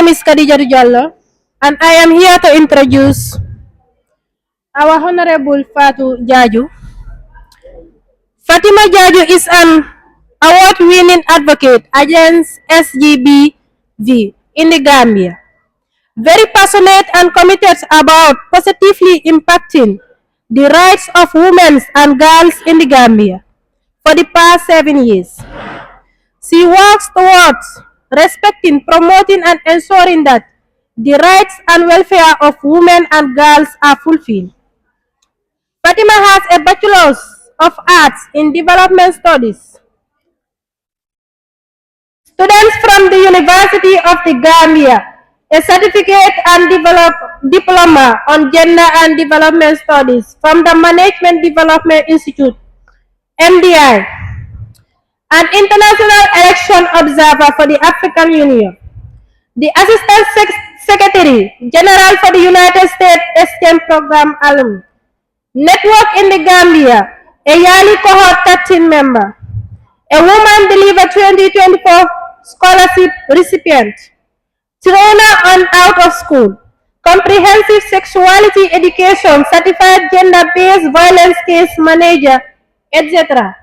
name is Khadija Diallo, and I am here to introduce our Honorable Fatu Jaju. Fatima Jaju is an award-winning advocate against SGBV in the Gambia, very passionate and committed about positively impacting the rights of women and girls in the Gambia for the past 7 years. She works towards respecting, promoting, and ensuring that the rights and welfare of women and girls are fulfilled. Fatima has a Bachelor's of Arts in Development Studies. Students from the University of the Gambia, a certificate and diploma on Gender and Development Studies from the Management Development Institute, MDI, an international election observer for the African Union, the Assistant Secretary General for the United States STEM Program Alum, Network in the Gambia, a yearly cohort 13 member, a woman delivered 2024 scholarship recipient, trainer on out of school, comprehensive sexuality education certified gender-based violence case manager, etc.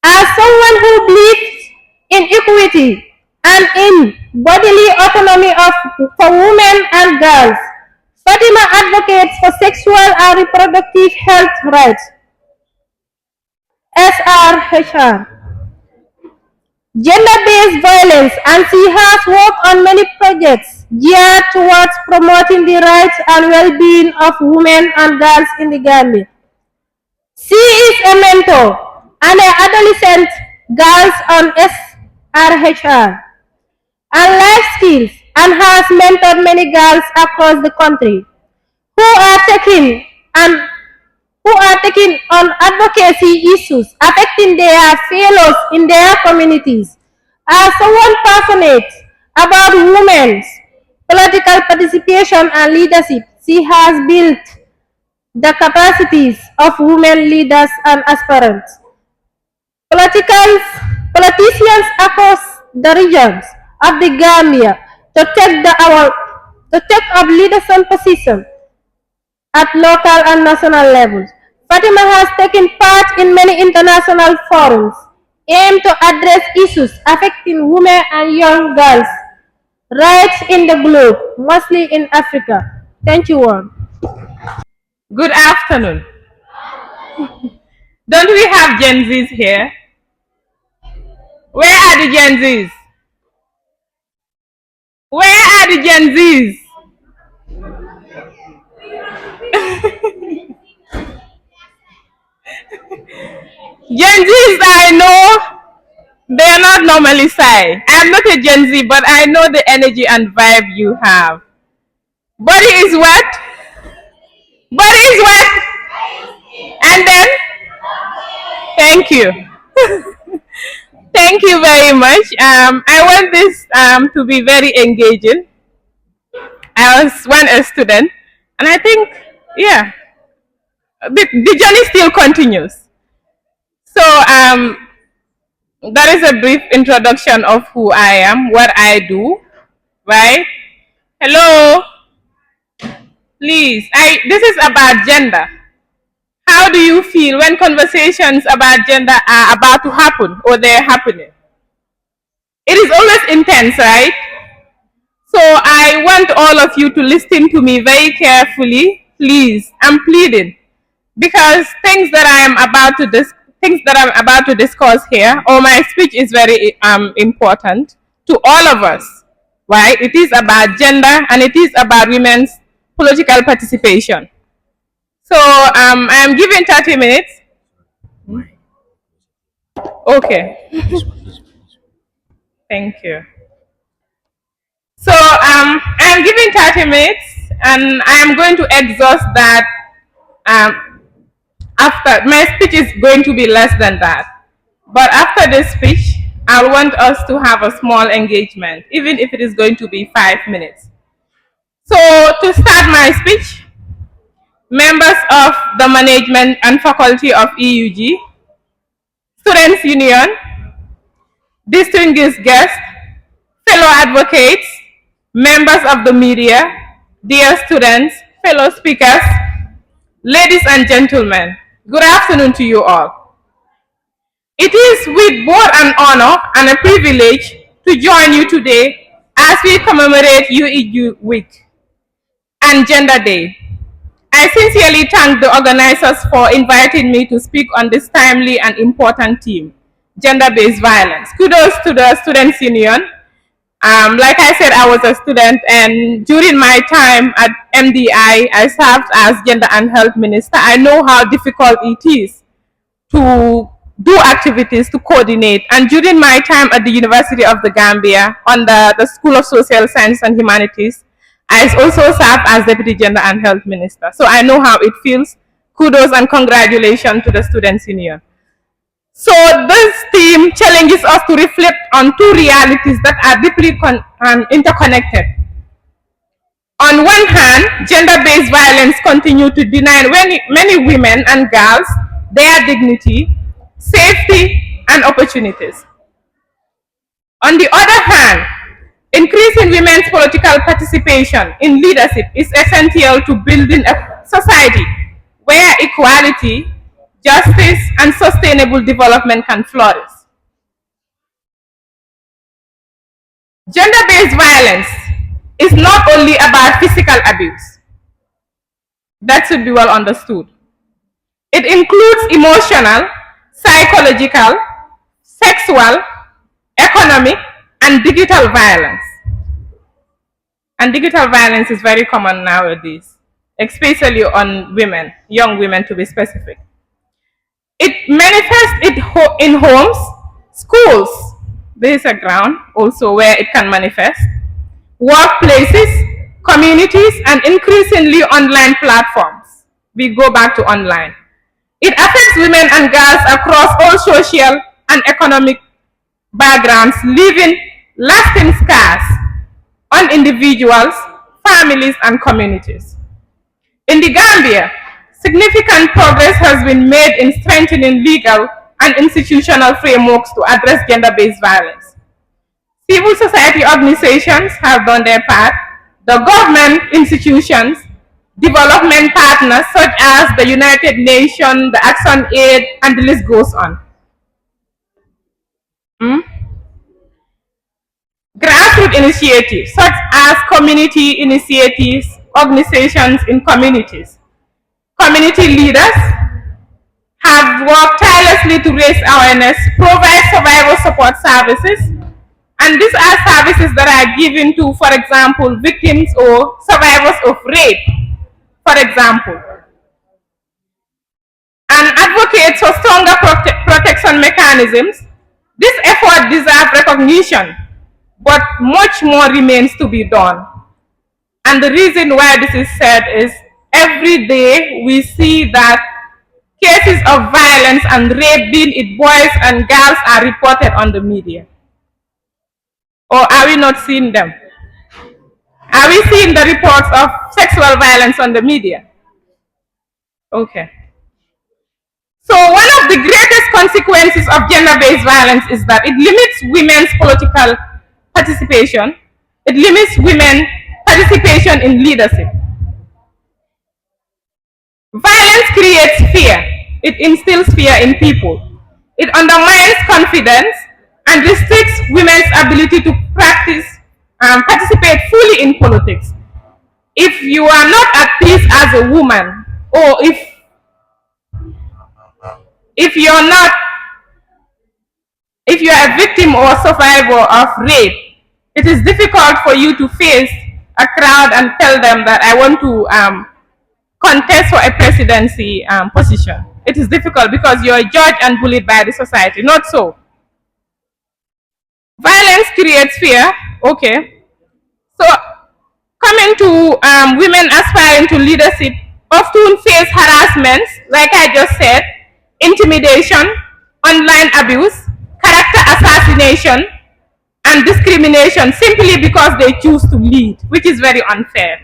As someone who believes in equity and in bodily autonomy for women and girls, Fatima advocates for sexual and reproductive health rights, SRHR, gender-based violence, and she has worked on many projects geared towards promoting the rights and well-being of women and girls in the Gambia. She is a mentor and an adolescent girls on SRHR and life skills and has mentored many girls across the country who are taking on advocacy issues affecting their fellows in their communities. As someone passionate about women's political participation and leadership, she has built the capacities of women leaders and aspirants. Politicians across the regions of the Gambia to take up leadership positions at local and national levels. Fatima has taken part in many international forums aimed to address issues affecting women and young girls' rights in the globe, mostly in Africa. Thank you all. Good afternoon. Don't we have Gen Zs here? Where are the Gen Zs? Where are the Gen Zs? Gen Zs, I know they are not normally shy. I'm not a Gen Z, but I know the energy and vibe you have. Body is what? Body is what? And then? Thank you. Thank you very much. I want this to be very engaging. I was once a student, and I think, yeah, the journey still continues. So that is a brief introduction of who I am, what I do, right? Hello, please. This is about gender. How do you feel when conversations about gender are about to happen or they're happening? It is always intense, right? So I want all of you to listen to me very carefully, please. I'm pleading because things that I'm about to discuss here, or my speech is very important to all of us, right? It is about gender and it is about women's political participation. So I'm giving 30 minutes. Okay. Thank you. So I'm giving 30 minutes and I am going to exhaust that after. My speech is going to be less than that. But after this speech, I want us to have a small engagement, even if it is going to be 5 minutes. So to start my speech, members of the management and faculty of EUG, Students Union, distinguished guests, fellow advocates, members of the media, dear students, fellow speakers, ladies and gentlemen, good afternoon to you all. It is with both an honor and a privilege to join you today as we commemorate UEG Week and Gender Day. I sincerely thank the organizers for inviting me to speak on this timely and important theme, gender-based violence. Kudos to the Students' Union. Like I said, I was a student, and during my time at MDI, I served as Gender and Health Minister. I know how difficult it is to do activities, to coordinate. And during my time at the University of the Gambia, under the School of Social Science and Humanities, I also served as Deputy Gender and Health Minister. So I know how it feels. Kudos and congratulations to the Students' Union. So this theme challenges us to reflect on two realities that are deeply interconnected. On one hand, gender-based violence continues to deny many women and girls their dignity, safety, and opportunities. On the other hand, increasing women's political participation in leadership is essential to building a society where equality, justice, and sustainable development can flourish. Gender-based violence is not only about physical abuse. That should be well understood. It includes emotional, psychological, sexual, economic, and digital violence. And digital violence is very common nowadays, especially on women, young women to be specific. It manifests in homes, schools, there is a ground also where it can manifest, workplaces, communities, and increasingly online platforms. We go back to online. It affects women and girls across all social and economic backgrounds, leaving lasting scars on individuals, families, and communities. In the Gambia, significant progress has been made in strengthening legal and institutional frameworks to address gender-based violence. Civil society organizations have done their part. The government institutions, development partners such as the United Nations, the Action Aid, and the list goes on. Grassroots initiatives such as community initiatives, organizations in communities. Community leaders have worked tirelessly to raise awareness, provide survival support services, and these are services that are given to, for example, victims or survivors of rape, for example. And advocates for stronger protection mechanisms. This effort deserves recognition, but much more remains to be done. And the reason why this is said is every day we see that cases of violence and rape, be it boys and girls, are reported on the media. Or are we not seeing them? Are we seeing the reports of sexual violence on the media? Okay. So one of the greatest consequences of gender-based violence is that it limits women's political participation. It limits women's participation in leadership. Violence creates fear. It instills fear in people. It undermines confidence and restricts women's ability to participate fully in politics. If you are not at peace as a woman, or if you are a victim or survivor of rape, it is difficult for you to face a crowd and tell them that I want to contest for a presidency position. It is difficult because you are judged and bullied by the society. Not so. Violence creates fear. Okay. So coming to women aspiring to leadership often face harassment, like I just said, intimidation, online abuse, character assassination, and discrimination simply because they choose to lead, which is very unfair.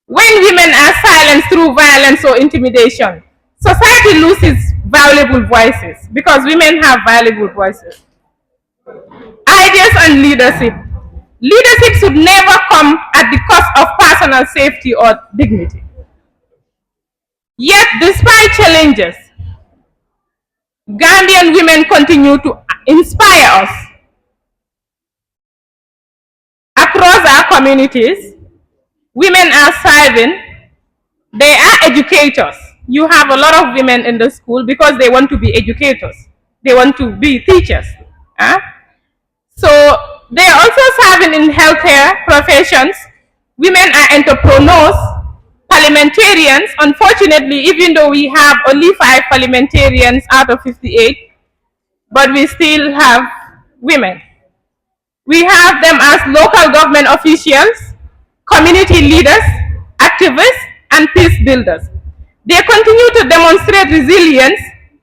When women are silenced through violence or intimidation, society loses valuable voices because women have valuable voices. I ideas on leadership. Leadership should never come at the cost of personal safety or dignity. Yet, despite challenges, Gambian women continue to inspire us. Across our communities, women are thriving. They are educators. You have a lot of women in the school because they want to be educators. They want to be teachers. So they are also serving in healthcare professions. Women are entrepreneurs, parliamentarians. Unfortunately, even though we have only 5 parliamentarians out of 58, but we still have women. We have them as local government officials, community leaders, activists, and peace builders. They continue to demonstrate resilience,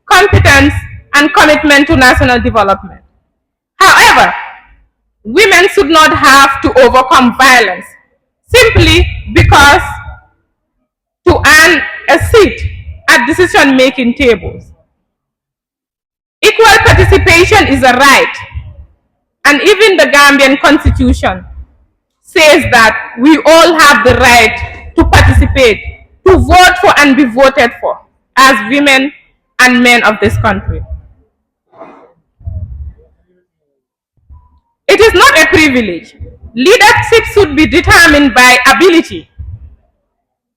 competence, and commitment to national development. However, women should not have to overcome violence simply because to earn a seat at decision-making tables. Equal participation is a right, and even the Gambian Constitution says that we all have the right to participate, to vote for and be voted for as women and men of this country. It is not a privilege. Leadership should be determined by ability,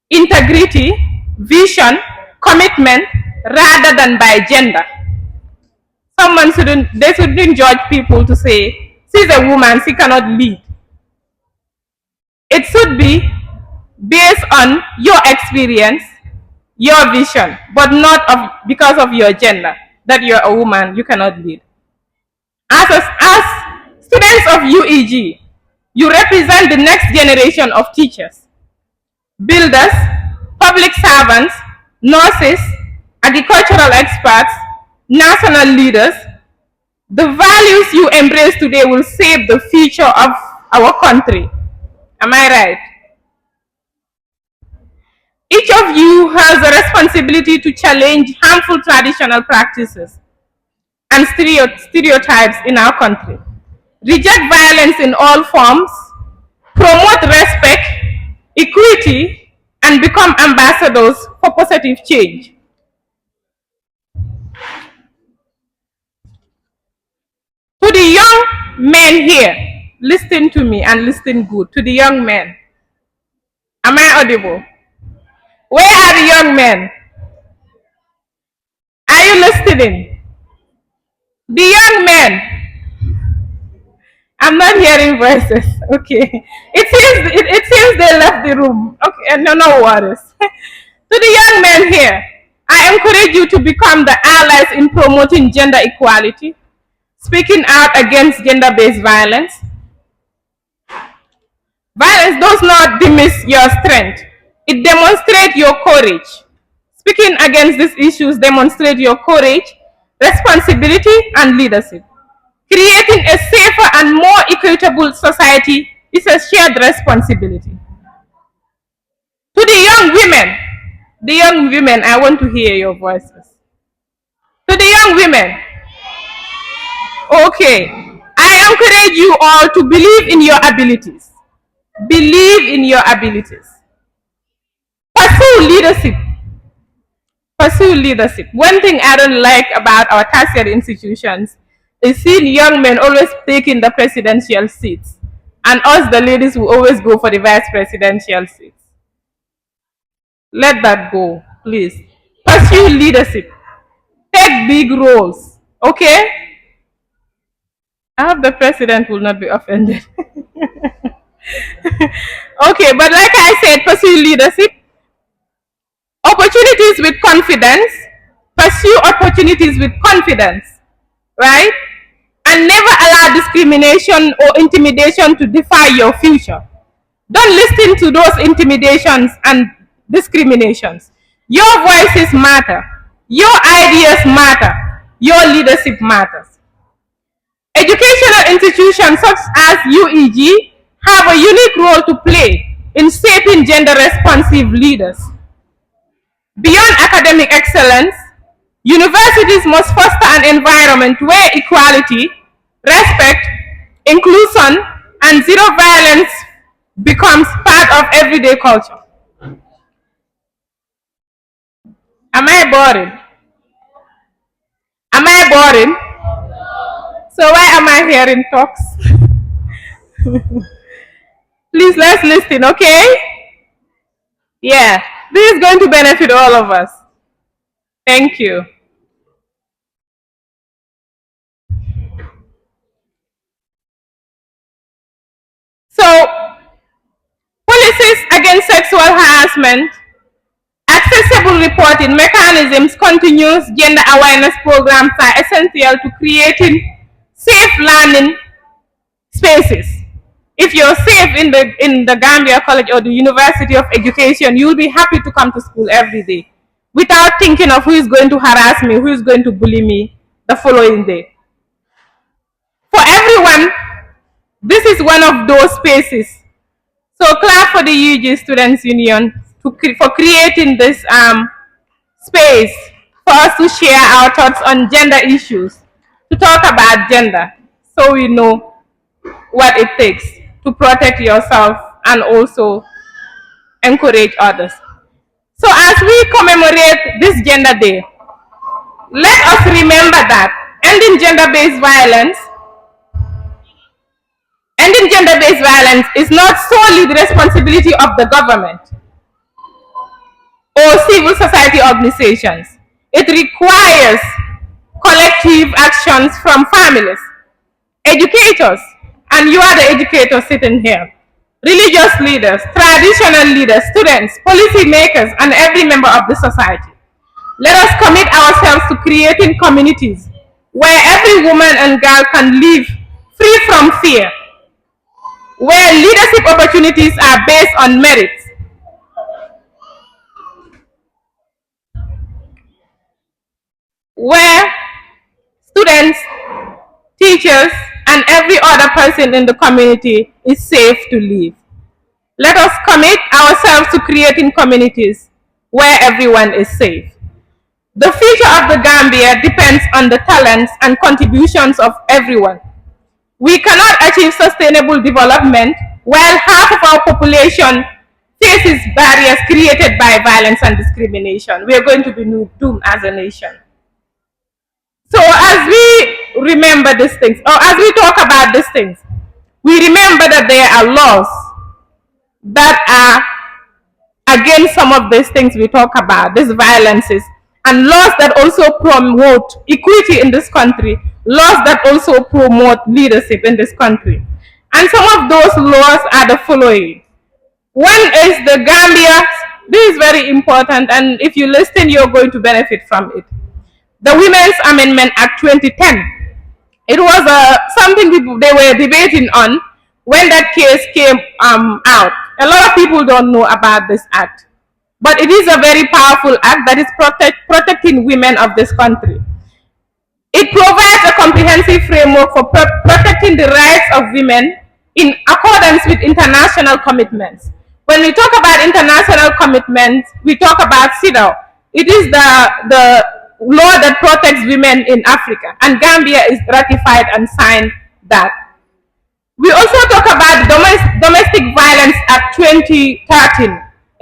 integrity, vision, commitment, rather than by gender. They shouldn't judge people to say, she's a woman, she cannot lead. It should be based on your experience, your vision, but not because of your gender, that you're a woman, you cannot lead. As students of UEG, you represent the next generation of teachers, builders, public servants, nurses, agricultural experts, national leaders. The values you embrace today will shape the future of our country. Am I right? Each of you has a responsibility to challenge harmful traditional practices and stereotypes in our country. Reject violence in all forms, promote respect, equity, and become ambassadors for positive change. To the young men here, listen to me and listen good. To the young men, am I audible? Where are the young men? Are you listening? The young men. I'm not hearing voices. Okay. It seems they left the room. Okay, no worries. To the young men here, I encourage you to become the allies in promoting gender equality, speaking out against gender-based violence. Violence does not diminish your strength. It demonstrates your courage. Speaking against these issues demonstrates your courage, responsibility, and leadership. Creating a safer and more equitable society is a shared responsibility. To the young women, I want to hear your voices. To the young women, okay, I encourage you all to believe in your abilities. Believe in your abilities. Pursue leadership. Pursue leadership. One thing I don't like about our tertiary institutions is seeing young men always taking the presidential seats, and us, the ladies, will always go for the vice presidential seats. Let that go, please. Pursue leadership. Take big roles, okay? I hope the president will not be offended. Okay, but like I said, pursue leadership. Opportunities with confidence. Pursue opportunities with confidence, right? And never allow discrimination or intimidation to define your future. Don't listen to those intimidations and discriminations. Your voices matter. Your ideas matter. Your leadership matters. Educational institutions such as UEG have a unique role to play in shaping gender-responsive leaders. Beyond academic excellence, universities must foster an environment where equality, respect, inclusion, and zero violence becomes part of everyday culture. Am I boring? Am I boring? So why am I hearing talks? Please, let's listen, okay? Yeah, this is going to benefit all of us. Thank you. So, policies against sexual harassment, accessible reporting mechanisms, continuous gender awareness programs are essential to creating safe learning spaces. If you're safe in the Gambia College or the University of Education, you'll be happy to come to school every day without thinking of who is going to harass me, who is going to bully me the following day. For everyone, this is one of those spaces. So clap for the UG Students Union for creating this space for us to share our thoughts on gender issues, to talk about gender, so we know what it takes to protect yourself and also encourage others. So as we commemorate this Gender Day, let us remember that ending gender-based violence is not solely the responsibility of the government or civil society organizations. It requires collective actions from families, educators, and you are the educators sitting here, religious leaders, traditional leaders, students, policy makers, and every member of the society. Let us commit ourselves to creating communities where every woman and girl can live free from fear, where leadership opportunities are based on merit, where students, teachers, and every other person in the community is safe to live. Let us commit ourselves to creating communities where everyone is safe. The future of the Gambia depends on the talents and contributions of everyone. We cannot achieve sustainable development while half of our population faces barriers created by violence and discrimination. We are going to be doomed as a nation. So as we remember these things, or as we talk about these things, we remember that there are laws that are against some of these things we talk about, these violences, and laws that also promote equity in this country, laws that also promote leadership in this country. And some of those laws are the following. One is the Gambia, this is very important, and if you listen, you're going to benefit from it. The Women's Amendment Act 2010. It was something they were debating on when that case came out. A lot of people don't know about this act, but it is a very powerful act that is protecting women of this country. It provides a comprehensive framework for protecting the rights of women in accordance with international commitments. When we talk about international commitments, we talk about CEDAW. It is the law that protects women in Africa, and Gambia is ratified and signed that. We also talk about Domestic Violence Act 2013.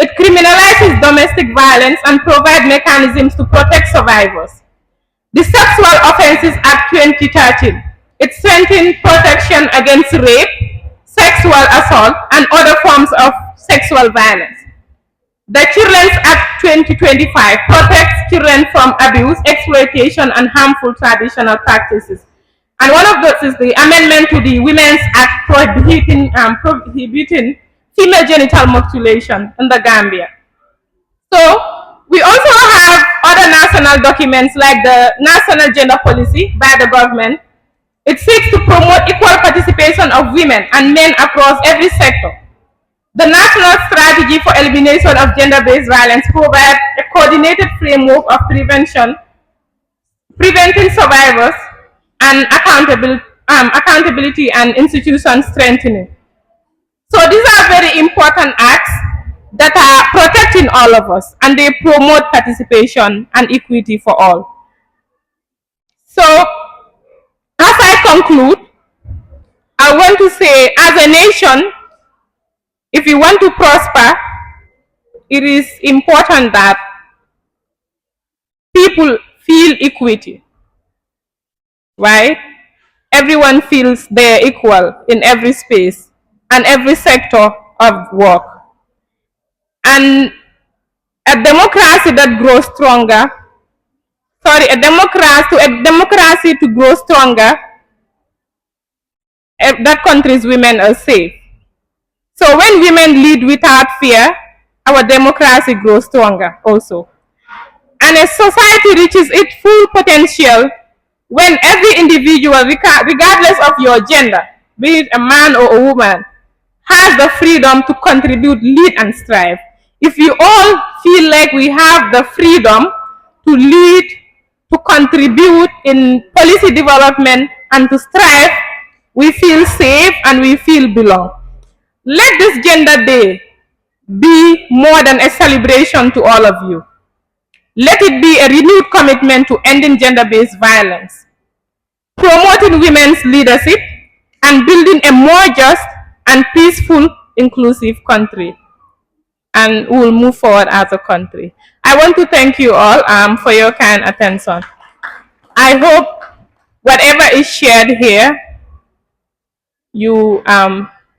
It criminalizes domestic violence and provides mechanisms to protect survivors. The Sexual Offences Act 2013. It strengthens protection against rape, sexual assault, and other forms of sexual violence. The Children's Act 2025 protects children from abuse, exploitation, and harmful traditional practices. And one of those is the amendment to the Women's Act prohibiting female genital mutilation in the Gambia. So we also have other national documents like the National Gender Policy by the government. It seeks to promote equal participation of women and men across every sector. The National Strategy for Elimination of Gender-Based Violence provides a coordinated framework of preventing survivors and accountability and institution strengthening. So these are very important acts that are protecting all of us, and they promote participation and equity for all. So as I conclude, I to say, as a nation, if we want to prosper, it is important that people feel equity, right? Everyone feels they're equal in every space and every sector of work. And a democracy that grows stronger, a democracy to grow stronger, that country's women are safe. So when women lead without fear, our democracy grows stronger also. And a society reaches its full potential when every individual, regardless of your gender, be it a man or a woman, has the freedom to contribute, lead, and strive. If we all feel like we have the freedom to lead, to contribute in policy development, and to strive, we feel safe and we feel belong. Let this Gender Day be more than a celebration to all of you. Let it be a renewed commitment to ending gender-based violence, promoting women's leadership, and building a more just and peaceful, inclusive country. And we will move forward as a country. I want to thank you all for your kind attention. I hope whatever is shared here, you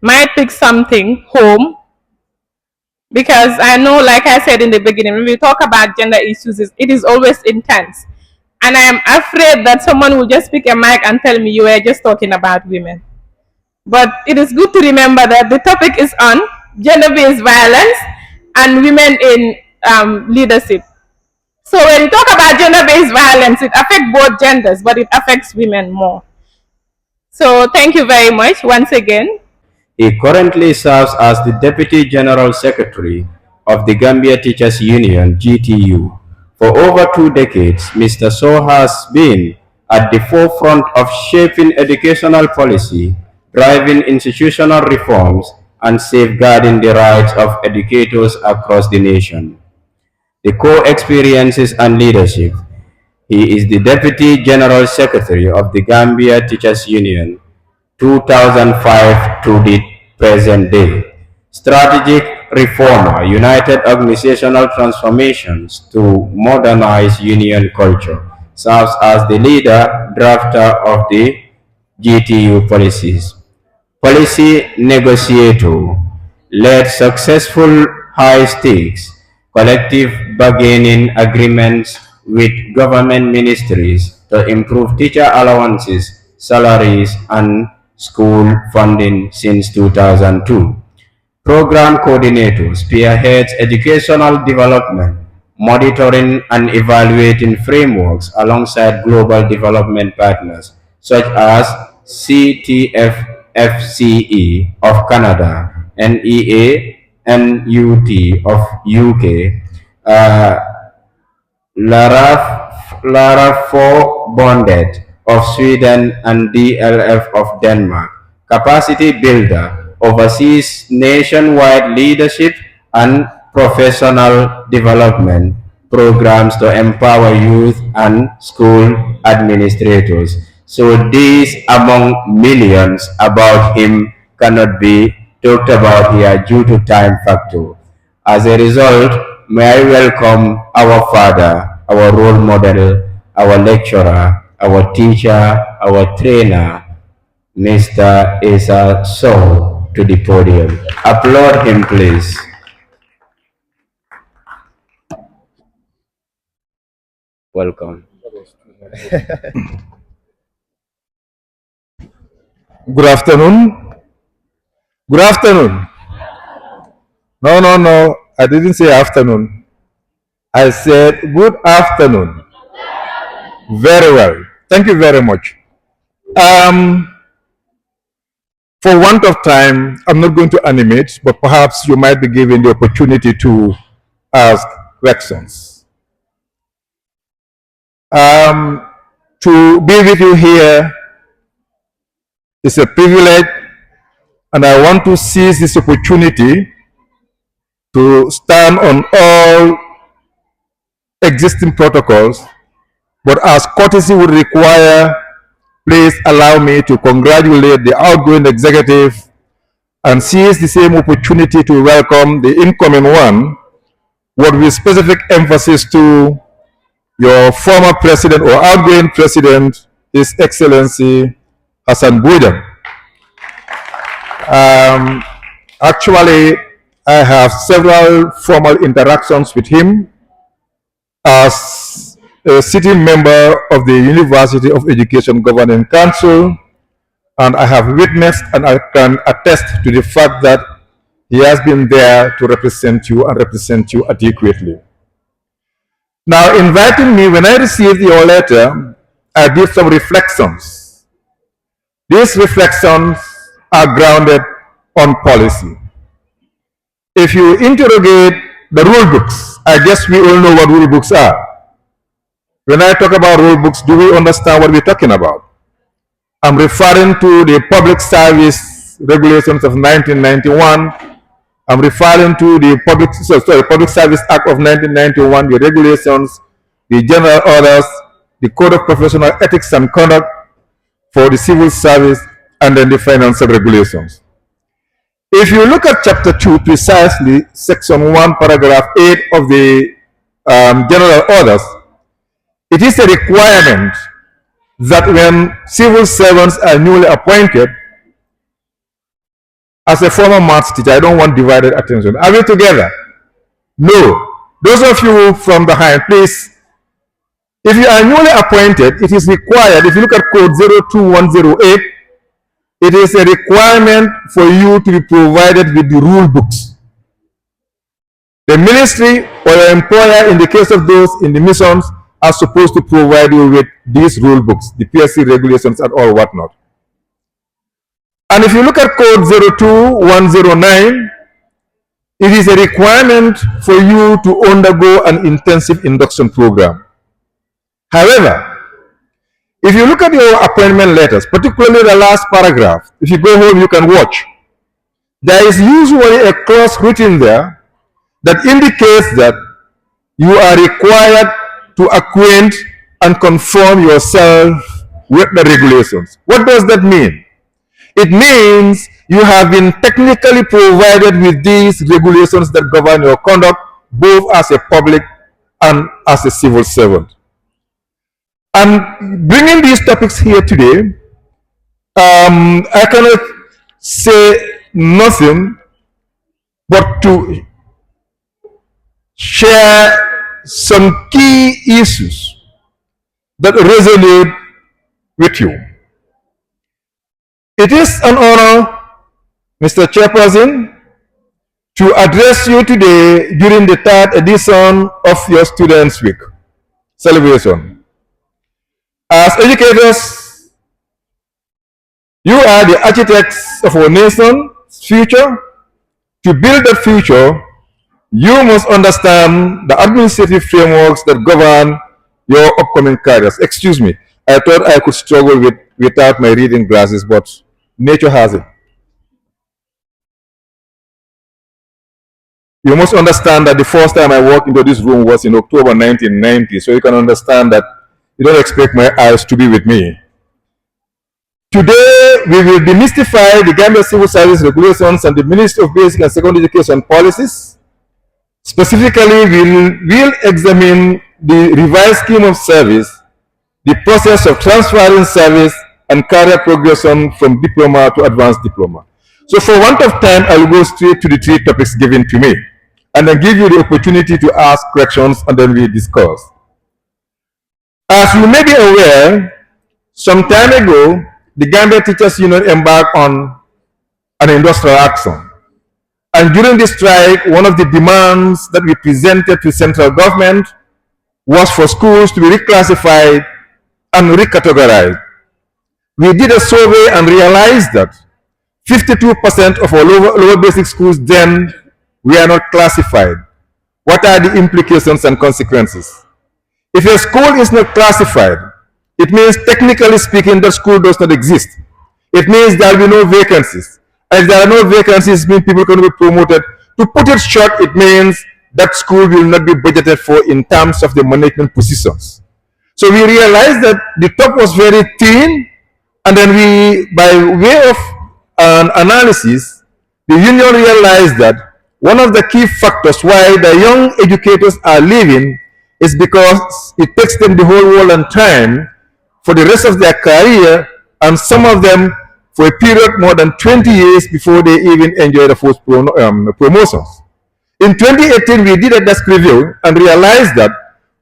might take something home, because I know, like I said in the beginning, when we talk about gender issues, it is always intense. And I am afraid that someone will just pick a mic and tell me you were just talking about women. But it is good to remember that the topic is on gender-based violence and women in leadership. So when we talk about gender-based violence, it affects both genders, but it affects women more. So thank you very much once again. He currently serves as the Deputy General Secretary of the Gambia Teachers Union, GTU. For over 2 decades, Mr. Sow has been at the forefront of shaping educational policy, driving institutional reforms, and safeguarding the rights of educators across the nation. The core experiences and leadership. He is the Deputy General Secretary of the Gambia Teachers Union, 2005 to the present day. Strategic reformer, united organizational transformations to modernize union culture, serves as the leader drafter of the GTU policies. Policy negotiator, led successful high-stakes collective bargaining agreements with government ministries to improve teacher allowances, salaries, and school funding since 2002. Program coordinator spearheads educational development, monitoring and evaluating frameworks alongside global development partners such as CTFFCE of Canada, NEA, NUT of UK, LARAFO Bonded of Sweden, and DLF of Denmark. Capacity builder oversees nationwide leadership and professional development programs to empower youth and school administrators. So these among millions about him cannot be talked about here due to time factor. As a result, may I welcome our father, our role model, our lecturer, our teacher, our trainer, Mr. Asa Sow, to the podium. Applaud him, please. Welcome. Good afternoon. Good afternoon. No. I didn't say afternoon. I said good afternoon. Very well. Thank you very much. For want of time, I'm not going to animate, but perhaps you might be given the opportunity to ask questions. To be with you here is a privilege, and I want to seize this opportunity to stand on all existing protocols, but as courtesy would require, please allow me to congratulate the outgoing executive and seize the same opportunity to welcome the incoming one, what with specific emphasis to your former president or outgoing president, His Excellency Hassan Bujang. Actually, I have several formal interactions with him as a sitting member of the University of Education Governing Council, and I have witnessed and I can attest to the fact that he has been there to represent you and represent you adequately. Now, inviting me, when I received your letter, I did some reflections. These reflections are grounded on policy. If you interrogate the rule books, I guess we all know what rule books are. When I talk about rule books, do we understand what we're talking about? I'm referring to the Public Service Regulations of 1991. I'm referring to the Public Service Act of 1991, the regulations, the general orders, the Code of Professional Ethics and Conduct for the civil service, and then the financial regulations. If you look at Chapter 2, precisely Section 1, Paragraph 8 of the general orders, it is a requirement that when civil servants are newly appointed, as a former maths teacher, I don't want divided attention. Are we together? No. Those of you from behind, please, if you are newly appointed, it is required, if you look at Code 02108, it is a requirement for you to be provided with the rule books. The ministry or your employer, in the case of those in the missions, are supposed to provide you with these rule books, the PSC regulations and all whatnot. And if you look at Code 02109, it is a requirement for you to undergo an intensive induction program. However, if you look at your appointment letters, particularly the last paragraph, if you go home, you can watch. There is usually a clause written there that indicates that you are required to acquaint and conform yourself with the regulations. What does that mean? It means you have been technically provided with these regulations that govern your conduct, both as a public and as a civil servant. And bringing these topics here today, I cannot say nothing but to share some key issues that resonate with you. It is an honor, Mr. Chairperson, to address you today during the 3rd edition of your Students' Week celebration. As educators, you are the architects of our nation's future. To build that future, you must understand the administrative frameworks that govern your upcoming careers. Excuse me, I thought I could struggle without my reading glasses, but nature has it. You must understand that the first time I walked into this room was in October 1990, so you can understand that you don't expect my eyes to be with me. Today, we will demystify the Gambia Civil Service Regulations and the Ministry of Basic and Secondary Education policies. Specifically, we'll examine the revised scheme of service, the process of transferring service, and career progression from diploma to advanced diploma. So for want of time, I'll go straight to the 3 topics given to me, and then give you the opportunity to ask questions, and then we discuss. As you may be aware, some time ago, the Gambia Teachers Union embarked on an industrial action. And during this strike, one of the demands that we presented to central government was for schools to be reclassified and recategorized. We did a survey and realized that 52% of our lower basic schools then were not classified. What are the implications and consequences? If a school is not classified, it means technically speaking the school does not exist. It means there will be no vacancies. And if there are no vacancies, it means people can be promoted. To put it short, it means that school will not be budgeted for in terms of the management positions. So we realized that the top was very thin And then by way of an analysis, the union realized that one of the key factors why the young educators are leaving is because it takes them the whole world and time for the rest of their career, and some of them for a period more than 20 years before they even enjoy the first promotions. In 2018, we did a desk review and realized that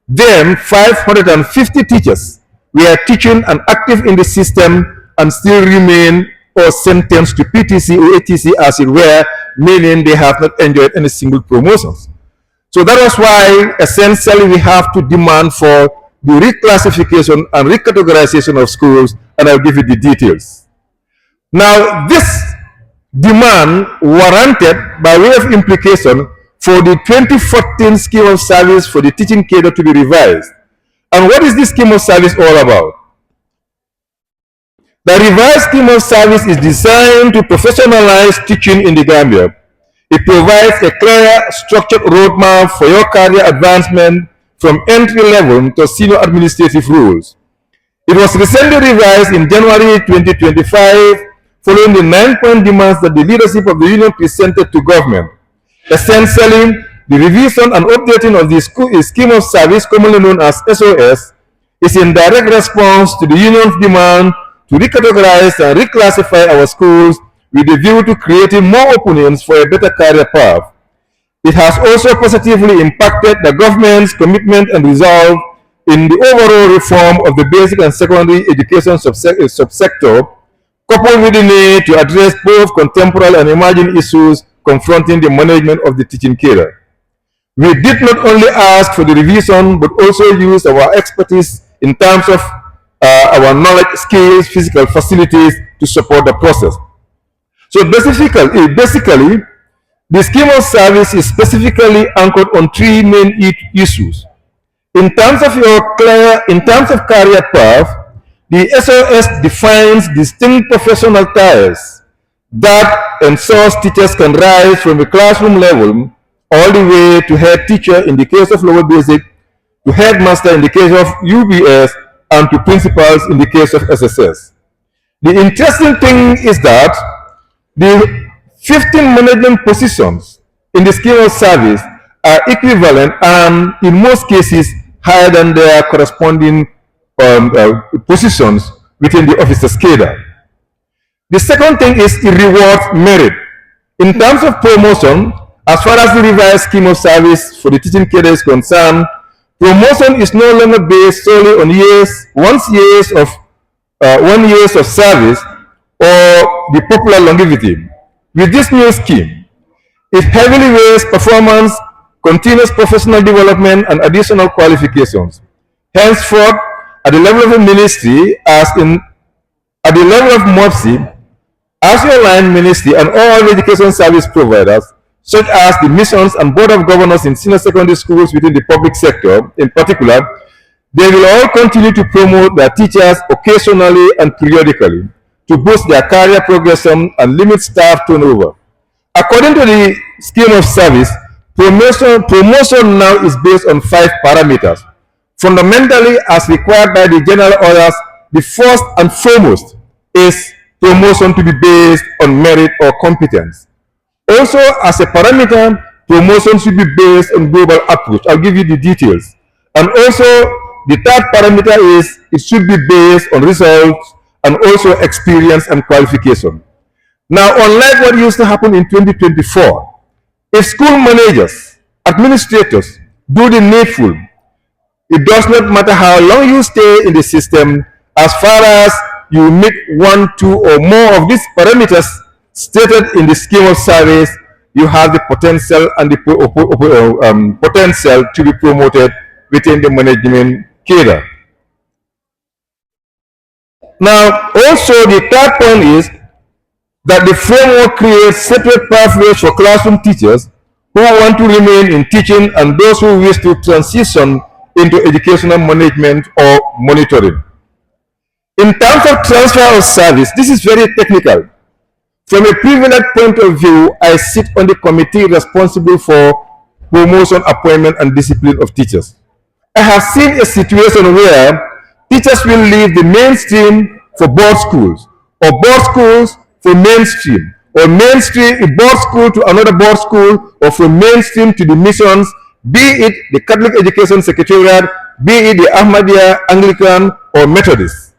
then 550 teachers were teaching and active in the system and still remain or sentenced to PTC or ATC as it were, meaning they have not enjoyed any single promotions. So that was why essentially we have to demand for the reclassification and recategorization of schools, and I'll give you the details. Now, this demand warranted by way of implication for the 2014 scheme of service for the teaching cadre to be revised. And what is this scheme of service all about? The revised scheme of service is designed to professionalize teaching in the Gambia. It provides a clear, structured roadmap for your career advancement from entry level to senior administrative roles. It was recently revised in January 2025 following the 9-point demands that the leadership of the union presented to government. Essentially, the revision and updating of the scheme of service, commonly known as SOS, is in direct response to the union's demand to recategorize and reclassify our schools with a view to creating more openings for a better career path. It has also positively impacted the government's commitment and resolve in the overall reform of the basic and secondary education subsector, coupled with the need to address both contemporary and emerging issues confronting the management of the teaching cadre. We did not only ask for the revision, but also used our expertise in terms of our knowledge, skills, physical facilities to support the process. So basically, the scheme of service is specifically anchored on 3 main issues. In terms of career path, the SOS defines distinct professional tiers that ensures teachers can rise from the classroom level all the way to head teacher in the case of lower basic, to headmaster in the case of UBS, and to principals in the case of SSS. The interesting thing is that the 15 management positions in the scheme of service are equivalent and in most cases higher than their corresponding positions within the officer's cadre. The second thing is it rewards merit. In terms of promotion, as far as the revised scheme of service for the teaching cadre is concerned, promotion is no longer based solely on 1 years of service or the popular longevity. With this new scheme, it heavily weighs performance, continuous professional development, and additional qualifications. Henceforth, at the level of the ministry, at the level of MOPSI, as your line ministry and all education service providers, such as the missions and board of governors in senior secondary schools within the public sector in particular, they will all continue to promote their teachers occasionally and periodically to boost their career progression and limit staff turnover. According to the scheme of service, promotion now is based on 5 parameters. Fundamentally, as required by the general orders, the first and foremost is promotion to be based on merit or competence. Also, as a parameter, promotion should be based on global approach. I'll give you the details. And also, the third parameter is it should be based on results and also experience and qualification. Now, unlike what used to happen in 2024, if school managers, administrators do the needful, it does not matter how long you stay in the system, as far as you meet 1, 2, or more of these parameters stated in the scheme of service, you have the potential and the potential to be promoted within the management cadre. Now, also the third point is that the framework creates separate pathways for classroom teachers who want to remain in teaching and those who wish to transition into educational management or monitoring. In terms of transfer of service, this is very technical. From a privileged point of view, I sit on the committee responsible for promotion, appointment, and discipline of teachers. I have seen a situation where teachers will leave the mainstream for board schools, or board schools for mainstream, or mainstream board school to another board school, or from mainstream to the missions, be it the Catholic Education Secretariat, be it the Ahmadiyya, Anglican, or Methodist.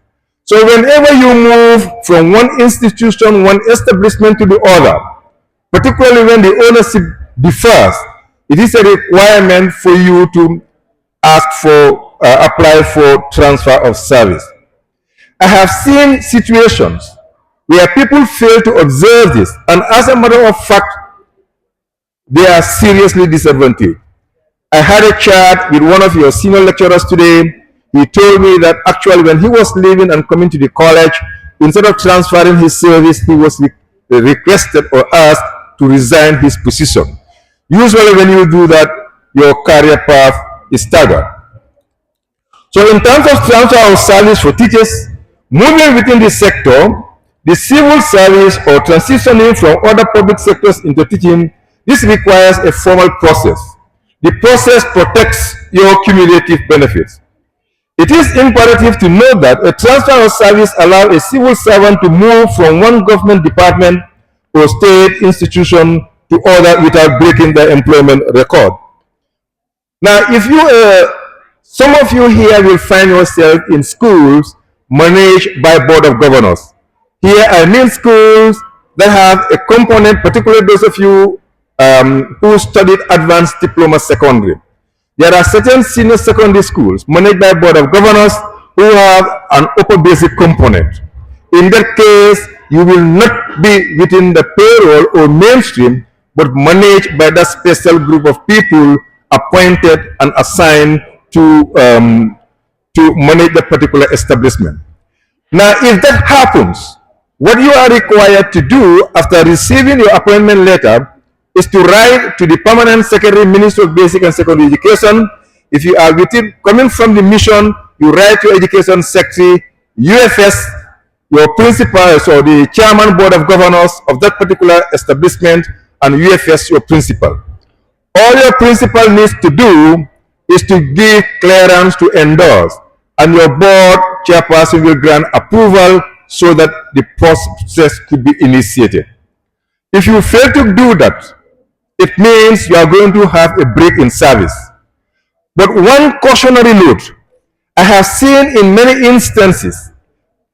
So whenever you move from one institution, one establishment to the other, particularly when the ownership differs, it is a requirement for you to ask for, apply for transfer of service. I have seen situations where people fail to observe this, and as a matter of fact, they are seriously disadvantaged. I had a chat with one of your senior lecturers today. He told me that actually when he was leaving and coming to the college, instead of transferring his service, he was requested or asked to resign his position. Usually when you do that, your career path is staggered. So in terms of transfer of service for teachers, moving within the sector, the civil service or transitioning from other public sectors into teaching, this requires a formal process. The process protects your cumulative benefits. It is imperative to note that a transfer of service allows a civil servant to move from one government department or state institution to other without breaking their employment record. Now, if you, some of you here will find yourself in schools managed by Board of Governors. Here I mean schools that have a component, particularly those of you who studied advanced diploma secondary. There are certain senior secondary schools managed by Board of Governors who have an upper basic component. In that case, you will not be within the payroll or mainstream, but managed by that special group of people appointed and assigned to manage that particular establishment. Now, if that happens, what you are required to do after receiving your appointment letter is to write to the Permanent Secretary, Minister of Basic and Secondary Education. If you are within, coming from the mission, you write to Education Secretary, UFS, your principal, so the Chairman Board of Governors of that particular establishment, and UFS, your principal. All your principal needs to do is to give clearance to endorse, and your board chairperson will grant approval so that the process could be initiated. If you fail to do that, it means you are going to have a break in service. But one cautionary note, I have seen in many instances,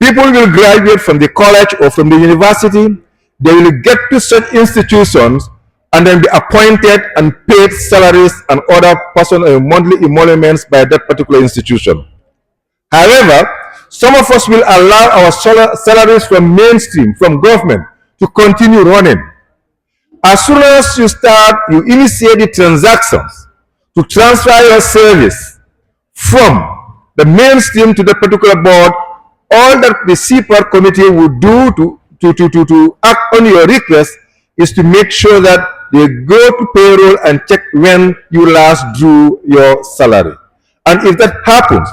people will graduate from the college or from the university, they will get to such institutions and then be appointed and paid salaries and other personal monthly emoluments by that particular institution. However, some of us will allow our salaries from mainstream, from government, to continue running. As soon as you start, you initiate the transactions to transfer your service from the mainstream to the particular board. All that the CPAR committee would do to act on your request is to make sure that they go to payroll and check when you last drew your salary. And if that happens,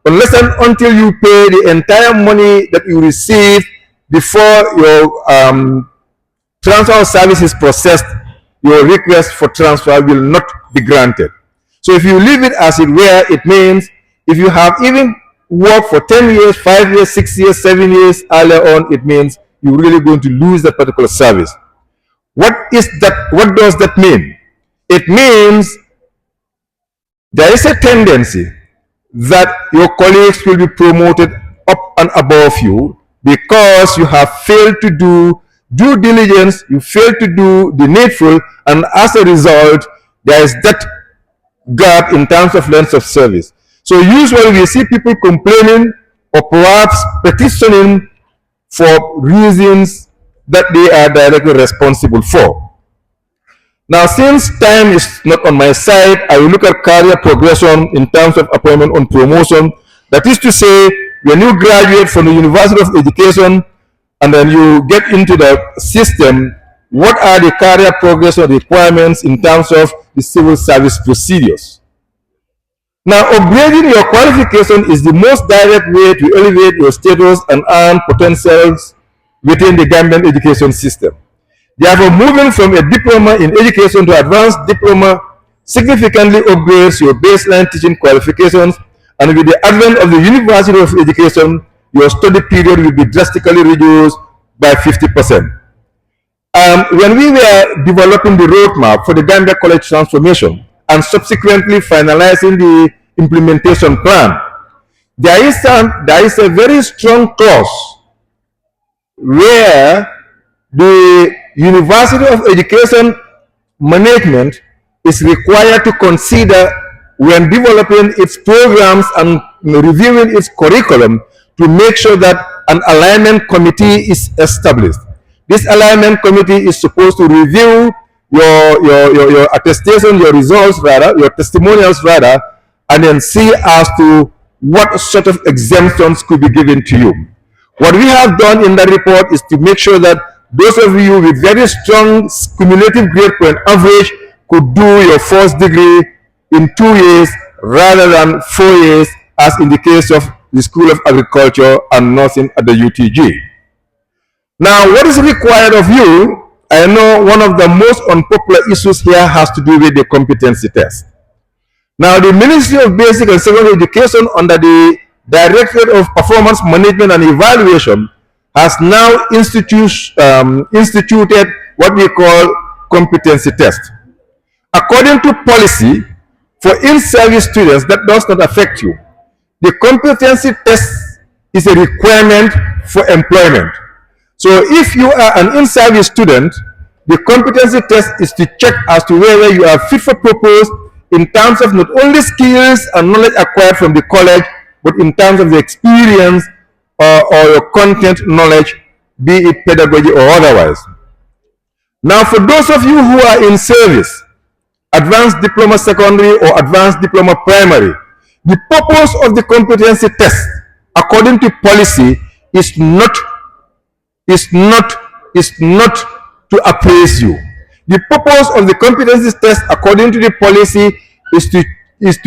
unless and until you pay the entire money that you receive before your transfer of service is processed, your request for transfer will not be granted. So if you leave it as it were, it means if you have even worked for 10 years, 5 years, 6 years, 7 years earlier on, it means you're really going to lose that particular service. What is that? What does that mean? It means there is a tendency that your colleagues will be promoted up and above you because you have failed to do due diligence, you fail to do the needful, and as a result, there is that gap in terms of length of service. So usually we see people complaining or perhaps petitioning for reasons that they are directly responsible for. Now, since time is not on my side, I will look at career progression in terms of appointment on promotion. That is to say, when you graduate from the University of Education, and then you get into the system, what are the career progression requirements in terms of the civil service procedures? Now, upgrading your qualification is the most direct way to elevate your status and earn potentials within the Gambian education system. Therefore, moving from a diploma in education to advanced diploma significantly upgrades your baseline teaching qualifications, and with the advent of the University of Education, your study period will be drastically reduced by 50%. When we were developing the roadmap for the Gambia College transformation and subsequently finalizing the implementation plan, there is a very strong clause where the University of Education Management is required to consider when developing its programs and reviewing its curriculum to make sure that an alignment committee is established. This alignment committee is supposed to review your attestation, your results rather, your testimonials rather, and then see as to what sort of exemptions could be given to you. What we have done in that report is to make sure that those of you with very strong cumulative grade point average could do your first degree in 2 years rather than 4 years, as in the case of the School of Agriculture and Nursing at the UTG. Now, what is required of you? I know one of the most unpopular issues here has to do with the competency test. Now, the Ministry of Basic and Secondary Education under the Directorate of Performance Management and Evaluation has now instituted what we call competency test. According to policy, for in-service students, that does not affect you. The competency test is a requirement for employment. So if you are an in-service student, the competency test is to check as to whether you are fit for purpose in terms of not only skills and knowledge acquired from the college, but in terms of the experience or your content knowledge, be it pedagogy or otherwise. Now, for those of you who are in service, advanced diploma secondary or advanced diploma primary, the purpose of the competency test, according to policy, is not to appraise you. The purpose of the competency test, according to the policy, is to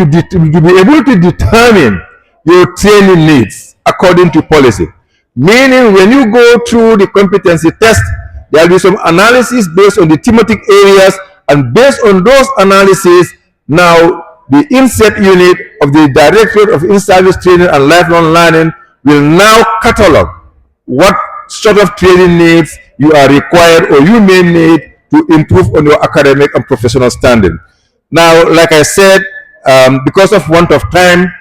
be able to determine your training needs according to policy. Meaning, when you go through the competency test, there will be some analysis based on the thematic areas, and based on those analyses, now the INSET unit of the Directorate of In-Service Training and Lifelong Learning will now catalog what sort of training needs you are required or you may need to improve on your academic and professional standing. Now, like I said, because of want of time,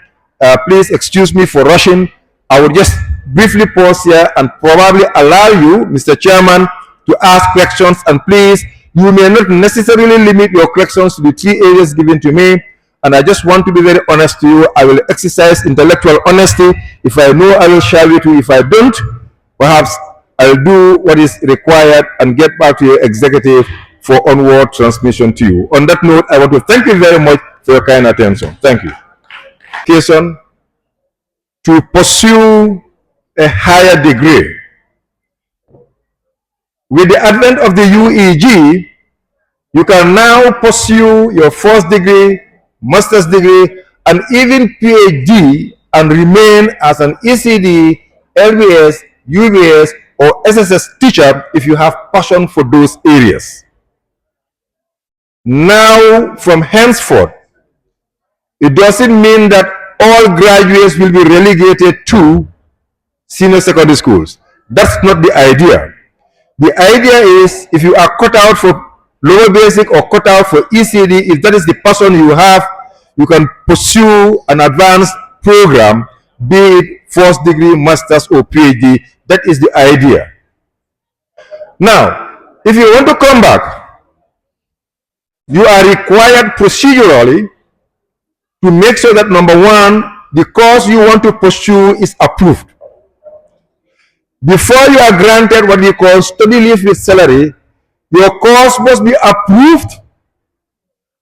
please excuse me for rushing. I will just briefly pause here and probably allow you, Mr. Chairman, to ask questions. And please, you may not necessarily limit your questions to the 3 areas given to me. And I just want to be very honest to you. I will exercise intellectual honesty. If I know, I will share with you. If I don't, perhaps I'll do what is required and get back to your executive for onward transmission to you. On that note, I want to thank you very much for your kind attention. Thank you. Education to pursue a higher degree. With the advent of the UEG, you can now pursue your first degree, master's degree, and even PhD and remain as an ECD, LBS, UBS, or SSS teacher if you have passion for those areas. Now, from henceforth, it doesn't mean that all graduates will be relegated to senior secondary schools. That's not the idea. The idea is, if you are cut out for lower basic or cut out for ECD, if that is the passion you have, you can pursue an advanced program, be it first degree, master's, or PhD. That is the idea. Now, if you want to come back, you are required procedurally to make sure that, number one, the course you want to pursue is approved. Before you are granted what we call study leave with salary, your course must be approved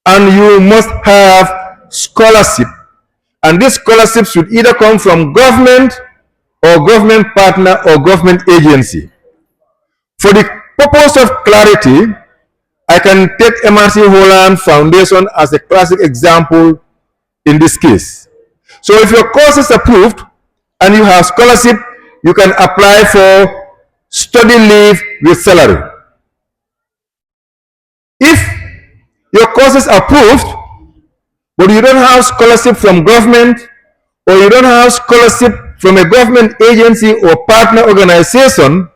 and you must have scholarship. And this scholarship should either come from government or government partner or government agency. For the purpose of clarity, I can take MRC Holland Foundation as a classic example in this case. So if your course is approved and you have scholarship, you can apply for study leave with salary. If your course is approved, but you don't have scholarship from government, or you don't have scholarship from a government agency or partner organization,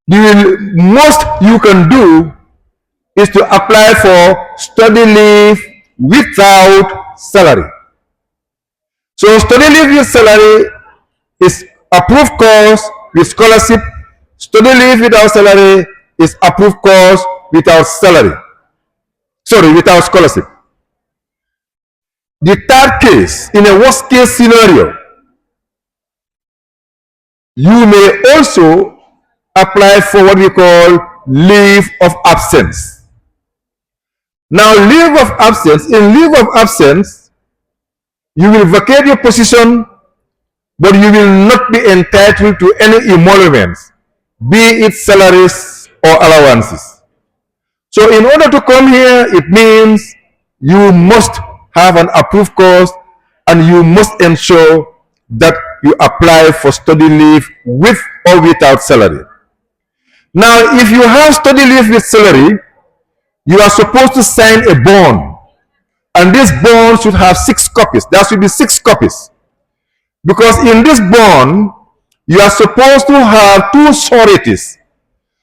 the most you can do is to apply for study leave without salary. So study leave with salary is approved course with scholarship. Study leave without salary is approved course without salary. Sorry, without scholarship. The third case, in a worst case scenario, you may also apply for what we call leave of absence. Now, leave of absence, in leave of absence, you will vacate your position, but you will not be entitled to any emoluments, be it salaries or allowances. So in order to come here, it means you must have an approved course and you must ensure that you apply for study leave with or without salary. Now, if you have study leave with salary, you are supposed to sign a bond, and this bond should have 6 copies. There should be 6 copies, because in this bond you are supposed to have 2 sureties.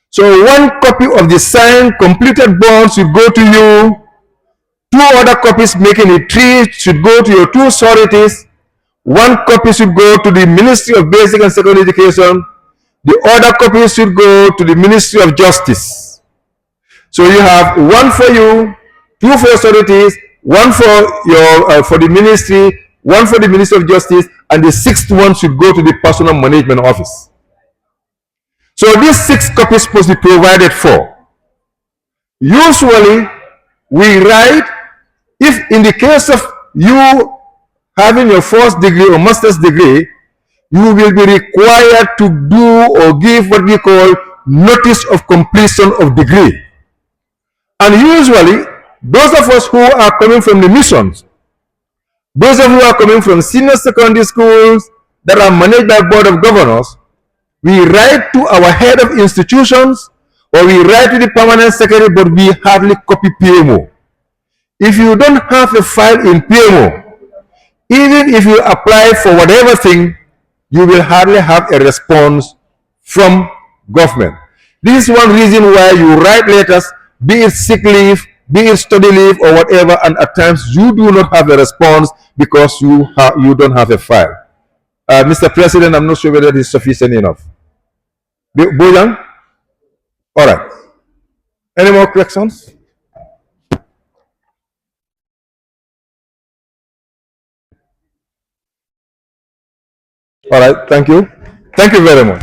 So 1 copy of the signed completed bond should go to you, 2 other copies making it 3 should go to your 2 sureties, 1 copy should go to the Ministry of Basic and Secondary Education, the other copy should go to the Ministry of Justice. So you have 1 for you, 2 for your sureties, 1 for your for the ministry, 1 for the Ministry of Justice, and the 6th one should go to the Personal Management Office. So these 6 copies supposed to be provided for. Usually, we write, if in the case of you having your first degree or master's degree, you will be required to do or give what we call notice of completion of degree. And usually, those of us who are coming from the missions, those of you who are coming from senior secondary schools that are managed by Board of Governors, we write to our head of institutions or we write to the permanent secretary, but we hardly copy PMO. If you don't have a file in PMO, even if you apply for whatever thing, you will hardly have a response from government. This is one reason why you write letters, be it sick leave, be it study leave or whatever, and at times you do not have a response because you don't have a file. Mr. President, I'm not sure whether this is sufficient enough. Bojang? All right. Any more questions? All right, thank you. Thank you very much.